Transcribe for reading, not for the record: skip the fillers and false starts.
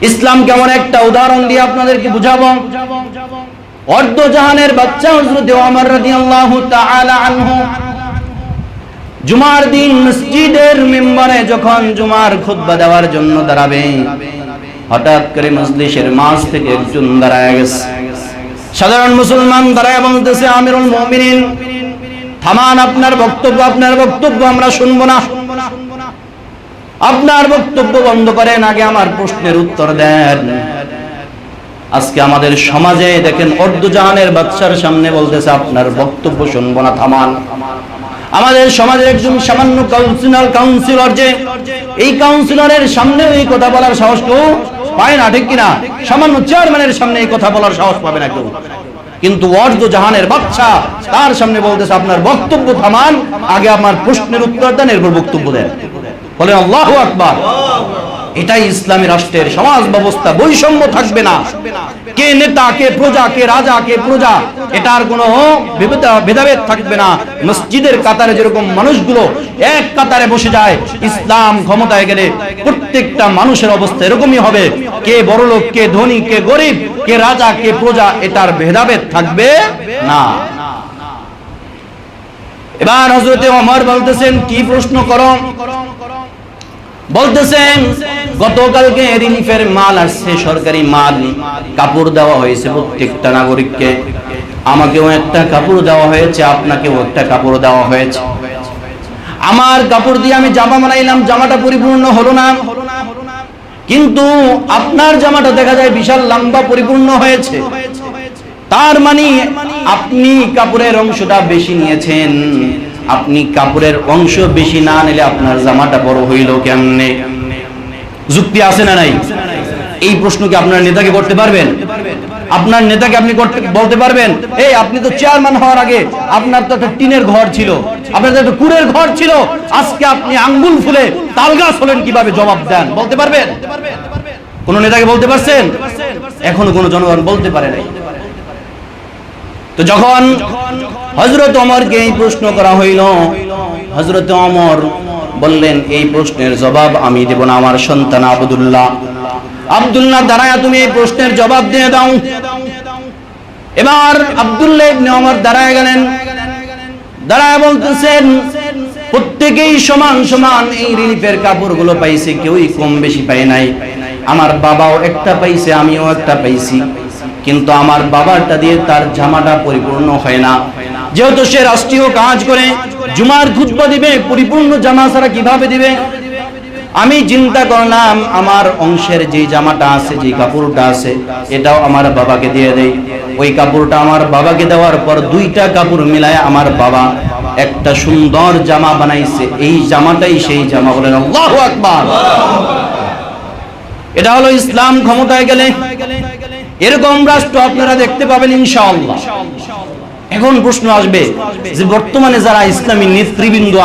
ইসলাম কেমন একটা উদাহরণ দিয়ে আপনাদেরকে বুঝাবো। অর্ধজাহানের বাচ্চা হযরত ওমর রাদিয়াল্লাহু তাআলা আনহু জুমার দিন মসজিদের মিম্বরে যখন জুমার খুতবা দেওয়ার জন্য দাঁড়াবে, হঠাৎ করে মজলিসের মাঝ থেকে একজন দাঁড়ায় গেছে। সাধারণ মুসলমান দাঁড়ায় বলতেছে, আমিরুল মুমিনিন, থামান, আপনার বক্তব্য আমরা শুনবো না, আপনার বক্তব্য বন্ধ করেন, আগে আমার প্রশ্নের উত্তর দেন। আজকে আমাদের সমাজে দেখেন অর্ধজাহানের বাদশার সামনে বলতেছে আপনার বক্তব্য শুনবো না, থামান। আমাদের সমাজের একজন সামান্য কাউন্সিলর যে এই কাউন্সিলরের সামনে এই কথা বলার সাহস কেউ পায় না, ঠিক কিনা? সামান্য চেয়ারম্যানের সামনে এই কথা বলার সাহস পাবে না কেউ, কিন্তু অর্ধজাহানের বাদশা তার সামনে বলতেছে আপনার বক্তব্য থামান, আগে আমার প্রশ্নের উত্তর দেন, এরপর বক্তব্য দেন। বলেন আল্লাহু আকবার। এটাই ইসলামী রাষ্ট্রের সমাজ ব্যবস্থা। বৈষম্য থাকবে না, কে নেতা, কে প্রজা, কে রাজা, কে প্রজা, এটার কোনো ভেদাভেদ থাকবে না। মসজিদের কাতারে যেরকম মানুষগুলো এক কাতারে বসে যায়, ইসলাম ক্ষমতায় গেলে প্রত্যেকটা মানুষের অবস্থা এরকমই হবে। কে বড়লোক, কে ধনী, কে গরিব, কে রাজা, কে প্রজা, এটার ভেদাভেদ থাকবে না। এবার হযরত ওমর বলতেছেন, কি প্রশ্ন করো? বলতেছেন, গতকালকে রিলিফের মাল আসছে, সরকারি মাল, কাপড় দেওয়া হয়েছে প্রত্যেকটা নাগরিককে। আমাকেও একটা কাপড় দেওয়া হয়েছে, আপনাকেও একটা কাপড় দেওয়া হয়েছে। আমার কাপড় দিয়ে আমি জামা বানাইলাম, জামাটা পরিপূর্ণ হলো না, কিন্তু আপনার জামাটা দেখা যায় বিশাল লম্বা পরিপূর্ণ হয়েছে। তার মানে আপনি কাপড়ের অংশটা বেশি নিয়েছেন। আপনি কাপড়ের অংশ বেশি না নিলে আপনার জামাটা বড় হইল কেমনে? যুক্তি আছে না নাই? এই প্রশ্ন কি আপনার নেতাকে করতে পারবেন? আপনার নেতাকে আপনি বলতে পারবেন, এই আপনি তো চেয়ারম্যান হওয়ার আগে আপনার তো একটা টিনের ঘর ছিল, আপনার তো একটা কুড়ের ঘর ছিল, আজকে আপনি আঙ্গুল ফুলে তালগাছ হলেন, কিভাবে জবাব দেন? বলতে পারবেন? কোন নেতাকে বলতে পারছেন? এখনো কোন জনগণ বলতে পারে নাই। তো যখন হযরত ওমরকে এই প্রশ্ন করা হইল, হযরত ওমর বললেন, এই প্রশ্নের জবাব আমি দেব না, আমার সন্তান আব্দুল্লাহ দাঁড়ায় তুমি এই প্রশ্নের জবাব দিয়ে দাও। এবার আব্দুল্লাহ ইবনে ওমর দাঁড়ায় গেলেন, দাঁড়ায় বলতেছেন, প্রত্যেকেই সমান সমান এই রিলিফের কাপড়গুলো পাইছে, কেউই কম বেশি পায় নাই। আমার বাবাও একটা পাইছে, আমিও একটা পাইছি, কিন্তু আমার বাবারটা দিয়ে তার জামাটা পরিপূর্ণ হয় না। যেহেতু সে রাষ্ট্রীয় কাজ করে, জুমার খুতবা দিবে, পরিপূর্ণ জামা ছাড়া কিভাবে দিবে? আমি চিন্তা করলাম আমার অংশের যে জামাটা আছে, যে কাপড়টা আছে, এটাও আমার বাবাকে দিয়ে দেই। ওই কাপড়টা আমার বাবাকে দেওয়ার পর দুইটা কাপড় মিলায় আমার বাবা একটা সুন্দর জামা বানাইছে। এই জামাটাই সেই জামা। বলেন আল্লাহু আকবার। এটা হলো ইসলাম ক্ষমতায় গেলে এরকম রাষ্ট্র আপনারা দেখতে পাবেন ইনশাআল্লাহ। এখন প্রশ্ন আসবে যে বর্তমানে যারা ইসলামী নেতৃবৃন্দ